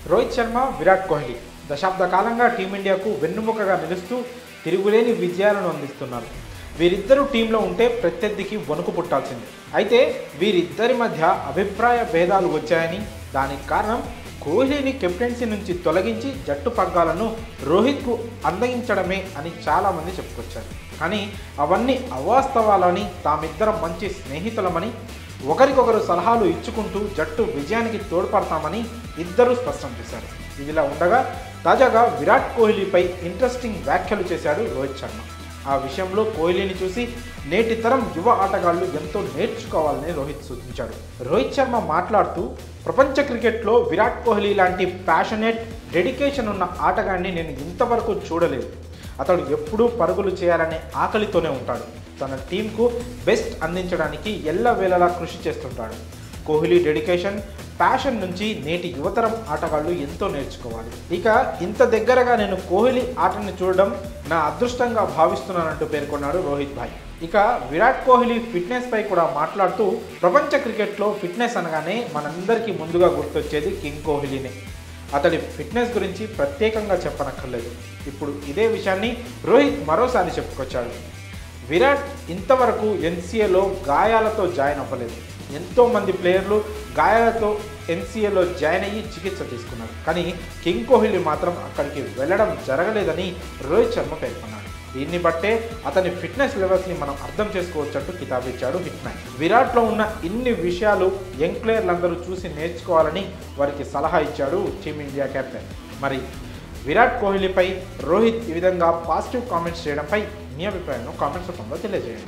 రోహిత్ శర్మ, విరాట్ కోహ్లీ దశాబ్ద కాలంగా టీమిండియాకు వెన్నుముకగా నిలుస్తూ తిరుగులేని విజయాలను అందిస్తున్నారు. వీరిద్దరూ టీంలో ఉంటే ప్రత్యర్థికి వణుకు పుట్టాల్సింది. అయితే వీరిద్దరి మధ్య అభిప్రాయ భేదాలు వచ్చాయని, దానికి కారణం కోహ్లీని కెప్టెన్సీ నుంచి తొలగించి జట్టు పగ్గాలను రోహిత్కు అందించడమే అని చాలామంది చెప్పుకొచ్చారు. కానీ అవన్నీ అవాస్తవాలని, తామిద్దరం మంచి స్నేహితులమని, ఒకరికొకరు సలహాలు ఇచ్చుకుంటూ జట్టు విజయానికి తోడ్పడతామని ఇద్దరూ స్పష్టం చేశారు. ఇదిలా ఉండగా తాజాగా విరాట్ కోహ్లీపై ఇంట్రెస్టింగ్ వ్యాఖ్యలు చేశాడు రోహిత్ శర్మ. ఆ విషయంలో కోహ్లీని చూసి నేటి తరం యువ ఆటగాళ్లు ఎంతో నేర్చుకోవాలని రోహిత్ సూచించాడు. రోహిత్ శర్మ మాట్లాడుతూ, ప్రపంచ క్రికెట్లో విరాట్ కోహ్లీ లాంటి ప్యాషనేట్, డెడికేషన్ ఉన్న ఆటగాడిని నేను ఇంతవరకు చూడలేదు. అతడు ఎప్పుడూ పరుగులు చేయాలనే ఆకలితోనే ఉంటాడు. తన టీంకు బెస్ట్ అందించడానికి ఎల్లవేళలా కృషి చేస్తుంటాడు. కోహ్లీ డెడికేషన్, ప్యాషన్ నుంచి నేటి యువతరం ఆటగాళ్లు ఎంతో నేర్చుకోవాలి. ఇక ఇంత దగ్గరగా నేను కోహ్లీ ఆటను చూడడం నా అదృష్టంగా భావిస్తున్నానంటూ పేర్కొన్నాడు రోహిత్ భాయ్. ఇక విరాట్ కోహ్లీ ఫిట్నెస్ పై కూడా మాట్లాడుతూ, ప్రపంచ క్రికెట్లో ఫిట్నెస్ అనగానే మనందరికీ ముందుగా గుర్తొచ్చేది కింగ్ కోహ్లీనే. అతడి ఫిట్నెస్ గురించి ప్రత్యేకంగా చెప్పనక్కర్లేదు. ఇప్పుడు ఇదే విషయాన్ని రోహిత్ మరోసారి చెప్పుకొచ్చాడు. విరాట్ ఇంతవరకు ఎన్సీఏలో గాయాలతో జాయిన్ అవ్వలేదు. ఎంతోమంది ప్లేయర్లు గాయాలతో ఎన్సీఏలో జాయిన్ అయ్యి చికిత్స తీసుకున్నారు. కానీ కింగ్ కోహ్లీ మాత్రం అక్కడికి వెళ్ళడం జరగలేదని రోహిత్ శర్మ పేర్కొన్నాడు. దీన్ని బట్టే అతని ఫిట్నెస్ లెవెల్స్ని మనం అర్థం చేసుకోవచ్చంటూ కితాబిచ్చాడు హిట్ మ్యాన్. విరాట్లో ఉన్న ఇన్ని విషయాలు యంగ్ ప్లేయర్లందరూ చూసి నేర్చుకోవాలని వారికి సలహా ఇచ్చాడు టీమిండియా కెప్టెన్. మరి విరాట్ కోహ్లీపై రోహిత్ ఈ విధంగా పాజిటివ్ కామెంట్స్ చేయడంపై మీ అభిప్రాయాన్ని కామెంట్స్ రూపంలో తెలియజేయండి.